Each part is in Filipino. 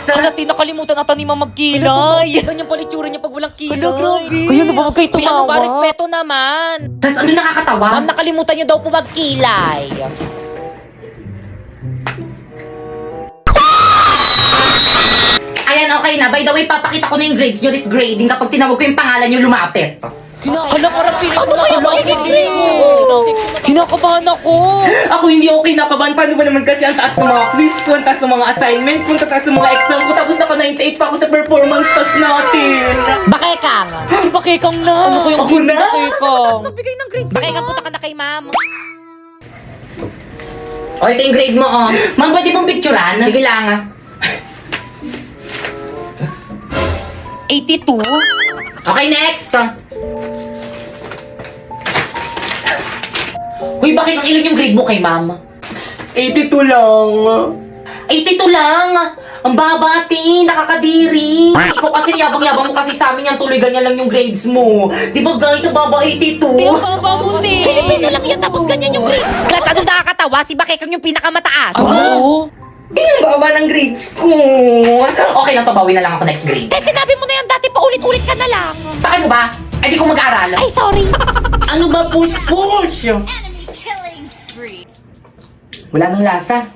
Halati, nakalimutan ata ni Ma'am magkilay. Ganyan pala itsura niya pag walang kilay. Hala, grabe. Kaya na ba huwag kayo tumawa? Ano ba, respeto naman. Tapos ano nakakatawa? Ma'am, nakalimutan niyo daw po magkilay. Ayan, okay na. By the way, papakita ko na yung grades nyo. This grading kapag tinawag ko yung pangalan nyo, lumapit. Hala, parang piling ko kinakabahan ako. Ako hindi okay nakabahan. Paano ba naman kasi ang taas ng mga quiz ko, ang taas ng mga assignment ko, ang taas ng mga exam ko, tapos naka 98 pa ako sa performance test natin. Bakekang. Si Bakekang na. Ano ko yung Ako na? Bakekang? Magbigay ng grades. Bakekang, punta ka na kay Ma'am. O, ito yung grade mo, oh. Ma'am, pwede mong picturean? Sige lang, ah. 82? Okay, next. Uy, bakit ang ilan yung grade mo kay ma'am? 82 lang. 82 lang? Ang baba, ate. Nakakadiri. Ikaw kasi yabang-yabang mo kasi sa amin yan. Tuloy ganyan lang yung grades mo. Di ba guys, ang baba 82? Ang baba mo, ne. Filipino lang yan tapos ganyan yung grades. Class, anong nakakatawa? Si Bakekang yung pinakamataas. Oo. Ang baba ng grades ko. Okay lang to, bawi na lang ako next grade. Eh, sinabi mo na yan dati, paulit-ulit ka na lang. Bakit mo ba? Ay, di ko mag-aaral. Ay, sorry. Ano ba push-push? Wala nang lasa.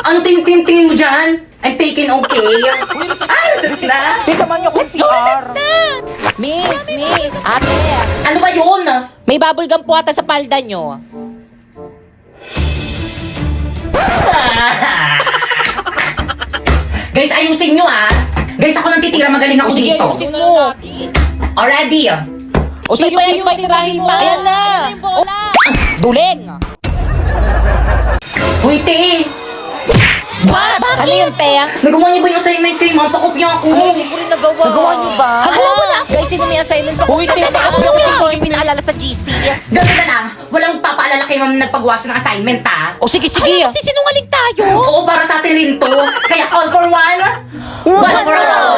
Ano tingin mo dyan? I'm taking okay. Ay, sus na. Samahan niyo ko si CR. Miss. Ate. Ano ba yun? May bubble gum po ata sa palda niyo. Guys, ayusin nyo ah. Guys, ako nang titira. Magaling ako Sige, dito. ayusin mo. Already. O sige, tirahin mo. Ayan na. Duling. Uy, te. Bakit? Ano yun, te? Nagawa niyo ba yung assignment kay ma'am? Pakopya ako. Hindi ko rin nagawa. Nagawa niyo ba? Hala, wala. Guys, sino may assignment pa? Uy, te, ako yung pinaalala sa GC. Ganun na lang. Walang papaalala kay ma'am na nagpagawa siya ng assignment, ha? O sige. Ay, magsisinungaling tayo. Oo, para sa atin rin to. Kaya all for one. One for all.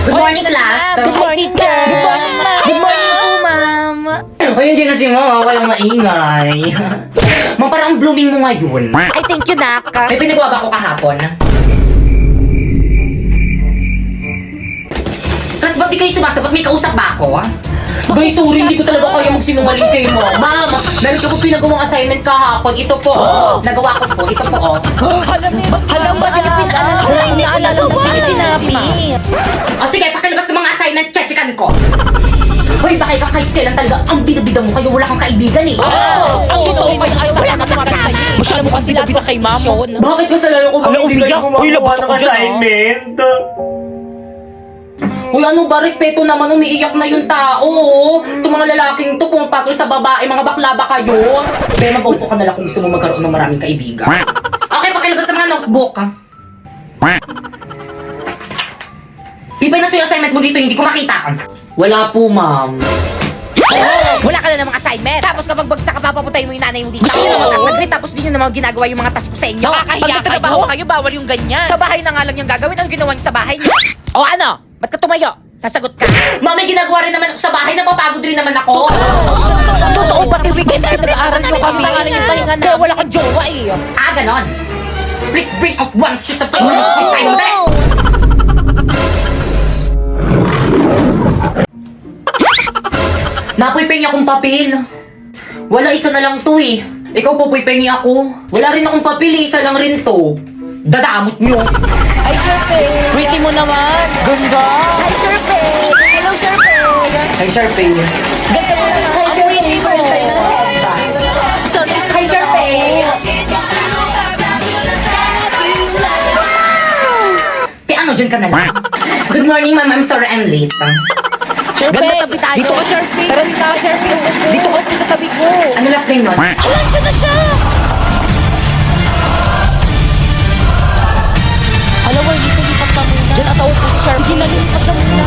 Good morning, class. Good morning, teacher. Good morning, ma'am. Good morning po, ma'am. O, yun dyan na si mama. Walang maingay. Ma'am, parang blooming mo ngayon. Ay, thank you, Nak. May pinagawa ba ko kahapon? Tapos ba't di kayo sumasagot? May kausap ba ako? Guys, sorry, hindi ko talaga kaya magsinungaling kay mo. Ma'am, meron ko po pinagawang assignment kahapon. Ito po, nagawa ko po. Ito po, Halam ba din yung pinaalala ko? Hindi naalala mo hindi sinabi. O sige, pakilabas ng mga assignment, chechikan ko. Hoy, bakit ka kahit kailan talaga ang bida-bida mo kayo? Wala kang kaibigan eh. Ang totoo pa yung ayaw Wala ka kasama. Masyado mo kasi labita kay ma'am. Bakit kasalanan ko ba Hala, hindi kayo umiyak. Uy, gumagawa labas ng ako dyan, ah. assignment? Uy, ano ba? Respeto naman, umiiyak na yung tao. Itong mga lalaking to, pumapatol sa babae, mga bakla ba kayo? Kaya mag-upo ka na lang kung gusto mo magkaroon ng maraming kaibigan. Okay, pakilabas ng mga notebook. Ibay na sa'yo assignment mo dito, hindi ko makita. Wala po, ma'am. Wala ka na namang assignment. Tapos kapag bagsak ka, papapuntayin mo yung nanay mo dito. Gusto nyo naman task na grade, tapos di nyo naman ginagawa yung mga task ko sa inyo. Nakakahiya Pag nagtatrabaho kayo, bawal yung ganyan. Sa bahay na nga lang yung gagawin, ang ginawa nyo sa bahay nyo. O ano? Ba't ka tumayo? Sasagot ka. Ma'am, may ginagawa rin naman ako sa bahay, napapagod rin naman ako. Totoo, pati weekend na nag-aaral nyo kami. Pangalan yung pahinga na. Kaya wala kang jowa eh. Ah, ganon. Please bring out one sheet of paper. Sign mo tayo. Napuy-pengi akong papel. Wala, isa na lang to eh. Ikaw po, puy-pengi ako. Wala rin akong papel eh, isa lang rin to. Dadamot nyo. Ay, Sharpay. Pretty mo naman. Ganda. Hi, Sharpay! Hello, Sharpay! Hi, Sharpay. Ganda mo naman. Hi, Sharpay. First time na. Hi, Sharpay. Te, ano, dyan ka na lang. Good morning, ma'am. I'm sorry I'm late. Sharpay. Ganda, tabi tayo. Dito ka, Sharpay. Tara, dito ka, Sharpay. Dito ka po sa tabi ko. Ano last name nun? Hala, dyan na siya! Hala, wala dito lipat ka muna. Diyan ataw po si Sharpay. Sige na, lipat ka muna.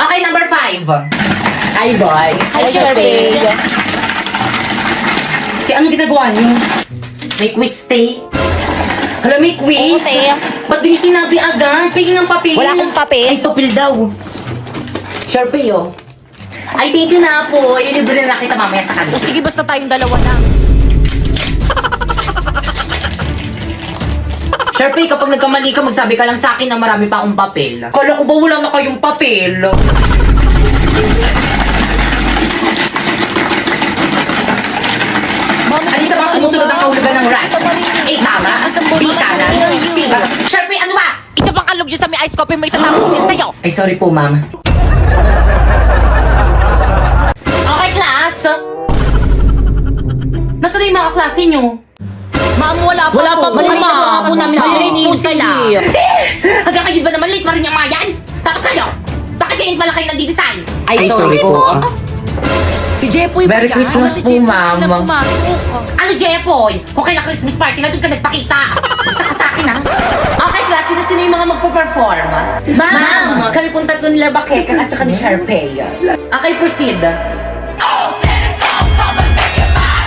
Okay, number 5. Hi, boys. Hi, Sharpay. Te, ano ginagawa niyo? May quiz, te. Hala, may quiz? Oo, te. Ba't di niyo sinabi agad? Pingin ng papel. Wala akong papel. Ay, papel daw. Sharpay, oh. Ay, thank you na po. Ilibre na kita mamaya sa kanila. O sige, basta tayong dalawa lang. Sharpay, kapag nagkamali ka, magsabi ka lang sa akin na marami pa akong papel. Kala ko ba wala na kayong papel? Alisa ba sumusunod ang kahulugan ng rat? A, tama. B, kanan. C, ba? Sharpay, ano ba? Isa pang kalog dyan sa may ice coffee mo itatapon din sa'yo. Ay, sorry po, ma'am. Okay, class. Nasaan na yung mga klase nyo? Ma'am, wala pa Wala po. pa po, Kanina ma'am. po ako namin Wala sila po iniintay sila. Hanggang kayo ba naman late pa rin yung mga yan? Tapos kayo, bakit ganyan pala kayo nagdi-design? Ay, sorry po. Si Jepoy ba Merry yan? Christmas Si po, Jepoy ma'am. na pumasok. Ano, Jepoy? Okay na Christmas party na doon ka nagpakita. Basta ka sa akin, ha? Okay, class, sino yung mga magpo-perform? Ma'am! Kami pong tatlo nila Bakekan at saka ni Sharpay. Okay, proceed.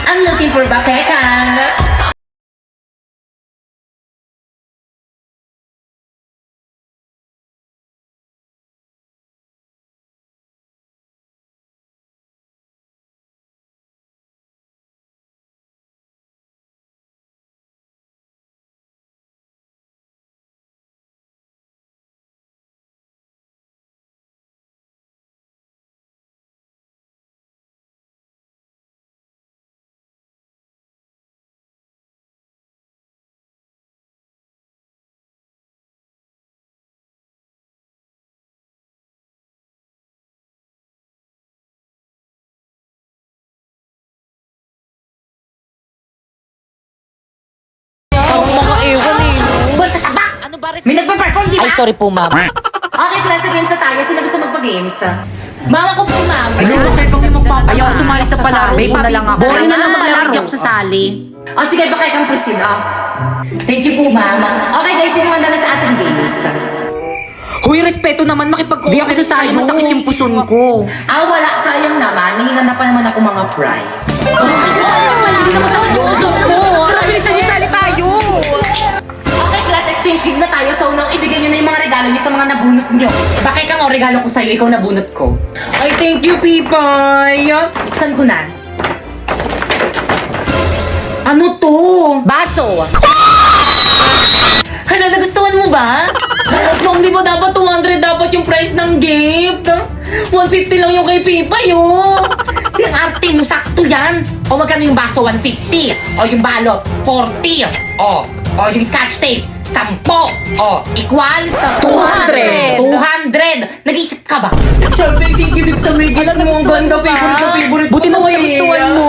I'm looking for Bakekan. Parang mga ewan eh. Bulsa ka ba? Ano ba, May nagpa-perform, di ba? Ay, sorry po, ma'am. Okay, class, sa games na tayo. Sino gusto magpa-games? Mama ko po, ma'am. Ayaw sumali sa palaro. May na lang ako. Boring na lang maglaro. Hindi ako sasali. O, sige, baka kang proceed, ah. Thank you po, ma'am. Okay, guys, sino handa na sa ating games? Hoy, respeto naman makipag-cooperate. Di ako sasali, tayo. masakit yung puson ko. Ah, wala. Sayang naman. Nahinan na pa naman ako mga prize. Hindi naman sa puson ko. Tara, bilisan niyo, sali tayo. Okay, class, exchange game na tayo. So, nang ibigay nyo na yung mga regalo nyo sa mga nabunot nyo. Bakit kang regalo ko sa'yo, ikaw nabunot ko. Ay, thank you, Pipay. Saan ko na? Ano to? Baso. Hala, nagustuhan mo ba? Ma'am, di ba dapat 200 dapat yung price ng gift? 150 lang yung kay Pipay, oh. Yung arte mo, sakto yan. O magkano yung baso, 150. O yung balot, 40. O yung scotch tape, 10. O, equals 200. 200. Nag-iisip ka ba? Siyempre, thank you din sa may gift mo. Ang ganda, favorite Buti ko naman eh. nagustuhan mo.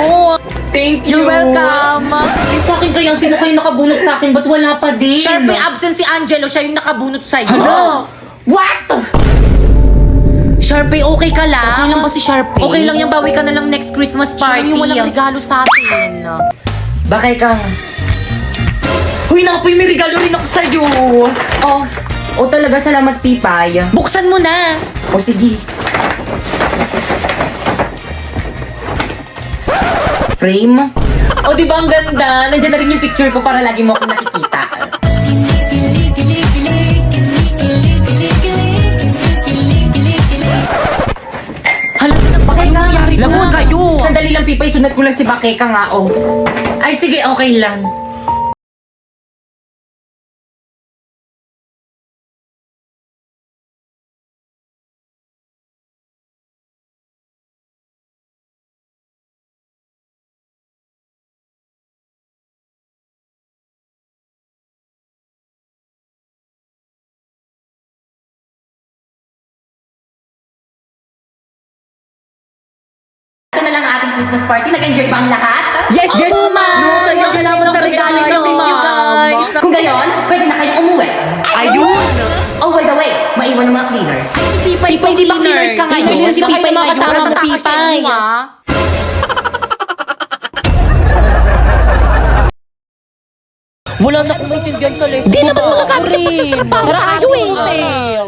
Thank you. You're welcome. Eh, sa akin kaya, sino kayo nakabunot sa akin? Ba't wala pa din? Sharp, may absent si Angelo. Siya yung nakabunot sa'yo. Hala! What? Sharpay, okay ka lang? Okay lang ba si Sharpay? Okay lang yung bawi ka na lang next Christmas Siya party. lang yung walang regalo sa atin. Bakay ka. Huy, napoy, may regalo rin ako sa'yo. Oh, talaga, salamat, Pipay. Buksan mo na. O, sige. Frame? O, di ba ang ganda? Nandiyan na rin yung picture ko para lagi mo ako nakikita. Hala, bakit nangyari na? Lamuan kayo. Sandali lang, Pipay. Sunod ko lang si Bakeka nga, oh. Ay, sige, okay lang. Ito na lang ang ating Christmas party. Nag-enjoy ba ang lahat? Yes, yes, Oo, ma'am. Sa'yo, Salamat sa regalo guys. niyo, Thank you, ma'am. guys. Kung gayon, pwede na kayong umuwi. Ayun. Oh, by the way, maiwan ng mga cleaners. Ay, si Pipay, Pipay, di ba cleaners ka ngayon? Si Baka Pipay kayo na mga kasama ngayon, ng Pipay. Pipay. Wala na akong maintindihan sa lesson. Di naman magagamit yung pagtatrabaho tayo eh.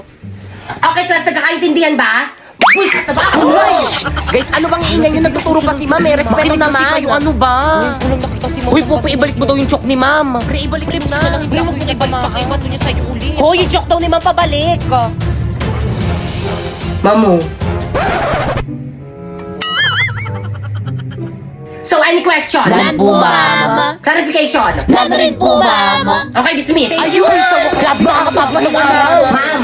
Okay, class, nagkakaintindihan ba? Bullshit na ba ako? Guys, ano bang iingay nyo? Nagtuturo pa si ma'am. May respeto Makinig kasi naman. kayo, ano ba? Hoy, Popo, ibalik mo daw yung choke ni ma'am. Pre, ibalik mo na. Hindi mo ibalik pa kayo niya sa'yo ulit. Hoy, yung joke daw ni ma'am pabalik. Mamu, So, any question? None po, ma'am. Clarification? None rin po, ma'am. Okay, dismiss. Ayun, grabe nakakapagpapagawa. Ma'am,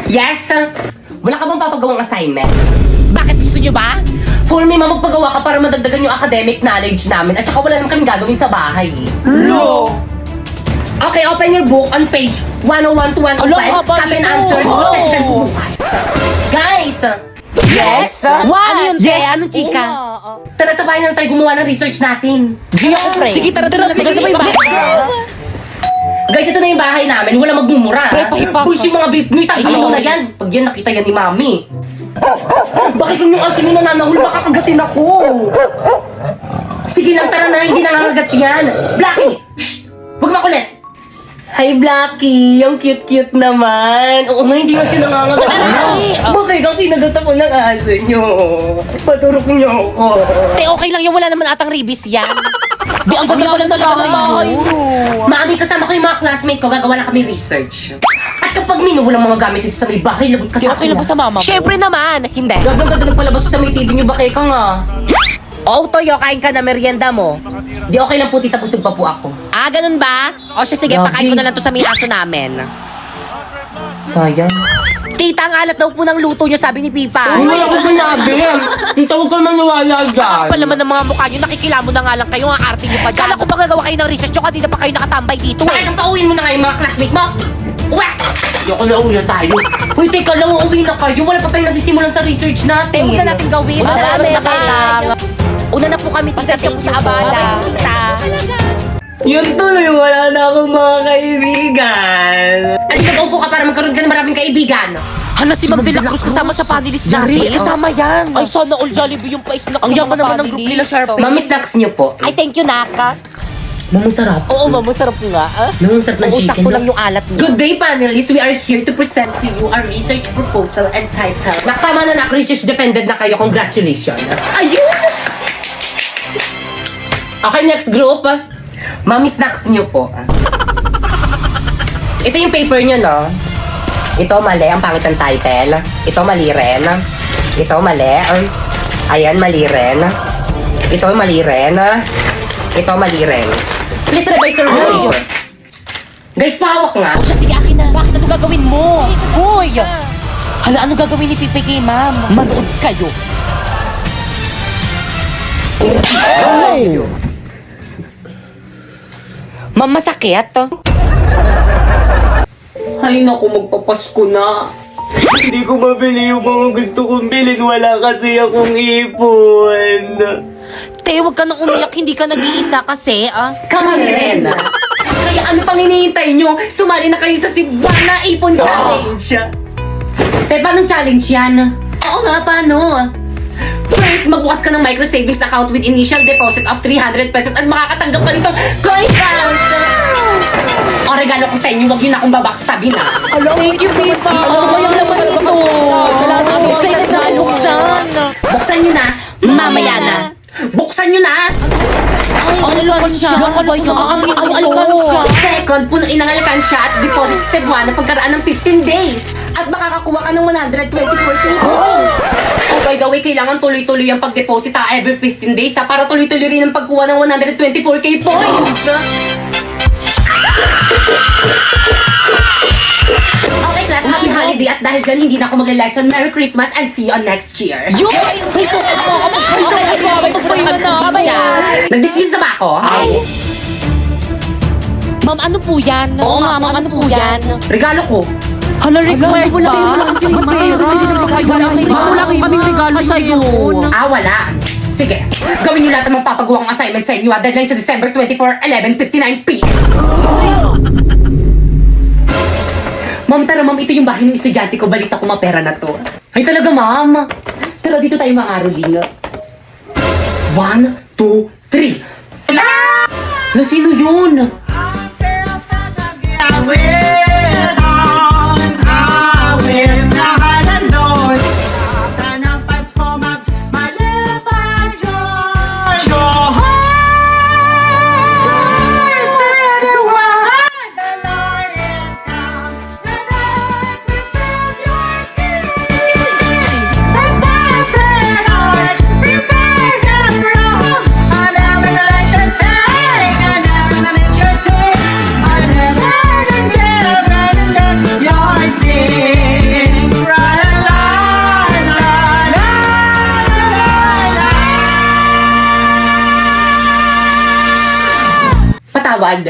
yes? Wala ka bang papagawang assignment? Bakit gusto nyo ba? For me, ma'am, magpagawa ka para madagdagan yung academic knowledge namin at saka wala naman kaming gagawin sa bahay. No! Okay, open your book on page 101 to 105. Ala, haba Copy and nito. answer. Oh. Session po bukas. Guys, Yes? What? Ano yun, Te? Anong chika? tara sabayan lang tayo gumawa ng research natin. Di ako, pre. Sige, tara, maganda ba yung bahay? Guys, ito na yung bahay namin. Wala magmumura. Pre, pahipa Push yung mga beef meat. Ay, Ayaw na sorry. yan. Pag yan, nakita yan ni Mami. Bakit yung asin yung nananahul? Baka kagatin ako. Sige lang, tara na. Hindi nangangagat yan. Blackie! Shh! Huwag makulit. Hi, Blackie. Ang cute-cute naman. Oo nga, hindi na siya nangangagat. Bakit kasi nagat ako ng aso nyo? Paturok nyo ako. Te, okay lang yan. Wala naman atang ribis yan. Di, ang ganda pala talaga ng bahay. Mami, kasama ko yung mga classmate ko, gagawa na kami research. At kapag walang mga gamit dito sa may bahay, labot ka Di sa okay akin. lang ba sa mama mo? Siyempre naman. Hindi. Gaganda nagpalabas sa may TV nyo, bakit ka nga? Oh, Toyo, kain ka na merienda mo. Di okay lang po, tita, busog pa po ako. Ah, ganun ba? O siya, sige, Grabe. pakain ko na lang to sa may aso namin. Sayang. Tita, ang alat daw po ng luto nyo, sabi ni Pipa. Wala ko sinabi. Tita, huwag ka maniwala dyan. Kapal naman ng mga mukha nyo, nakikilamo na nga lang kayo, ang arte nyo pa dyan. Kala ko ba gagawa kayo ng research nyo, kanina pa kayo nakatambay dito Bakit eh. ang pauwiin mo na nga yung mga classmate mo? Uwe! Ayoko na uwi na tayo. Uy, teka lang, uuwi na kayo. Wala pa tayong nasisimulan sa research natin. Huwag na natin gawin. Wala Marami naman na nakailangan. Una na po kami, tita, siya po sa abala. Tita. Yun tuloy, wala na akong mga kaibigan. At mag-upo ka para magkaroon ka ng maraming kaibigan. Hala, si Ma'am De La Cruz kasama sa panelist natin. Kasama yan. Ay, sana all Jollibee yung pa-snack Ang yaman naman ng group nila, Sharp. Mami, snacks niyo po. Ay, thank you, Naka. Mamang sarap. Oo, mama, sarap nga. Ah? Mamang sarap ng Uusak chicken. ko lang yung alat mo. Good day, panelists. We are here to present to you our research proposal and title. Nakatama na research defended na kayo. Congratulations. Ayun! Okay, next group. Mami, snacks niyo po. Ito yung paper niyo, no? Ito mali, ang pangit ng title. Ito mali rin. Ito mali. Ayan, mali rin. Ito mali rin. Ito mali rin. Please revise your work. Guys, pahawak nga. O siya, sige, akin na. Bakit ano gagawin mo? Hoy! Hala, ano gagawin ni Pipi kay ma'am? Manood kayo. Ma'am, masakit. Ay naku, magpapasko na. Hindi ko mabili yung mga gusto kong bilhin. Wala kasi akong ipon. Te, huwag ka nang umiyak. Hindi ka nag-iisa kasi, ah. Kami rin. Kaya ano pang hinihintay nyo? Sumali na kayo sa Cebuana Ipon Challenge. Te, paano challenge yan? Oo nga, paano? First, magbukas ka ng micro savings account with initial deposit of 300 pesos at makakatanggap ka nito coin count! O regalo ko sa inyo, wag yun akong babackstabin ha. Thank you, Pipa. Ano ba yung laman ng ito? Salamat. Excited na ako buksan. Buksan nyo na. Mamaya na. Buksan nyo na. Ay, alkansya. Ano ba yun? Ay, alkansya. Second, punuin ang alkansya at deposit sa Cebuana pagkaraan ng 15 days. At makakakuha ka ng 124k points. Oh, by the way, kailangan tuloy-tuloy ang pag-deposit ha, every 15 days ha, para tuloy-tuloy rin ang pagkuha ng 124k points. Okay, class, happy holiday at dahil dyan hindi na ako mag-lesson. Merry Christmas and see you on next year. Yun! Ay, so, Nag-dismiss na ba ako? Ma'am, ano po yan? Oo nga, ma'am, ano po yan? Regalo ko. Hala, required ba? Wala kasi wala kaming regalo sa'yo. Wala. Sige, gawin niyo lahat ng magpapagawang assignment sa inyo. Deadline sa December 24, 11:59 p.m. Ma'am, tara ma'am, ito yung bahay ng estudyante ko. Balita ko mapera na to. Ay talaga ma'am. Tara dito tayo mangaroling. 1, 2, 3. Na sino yun? Prepare them wrong. sing. La la la la la la. Patawad.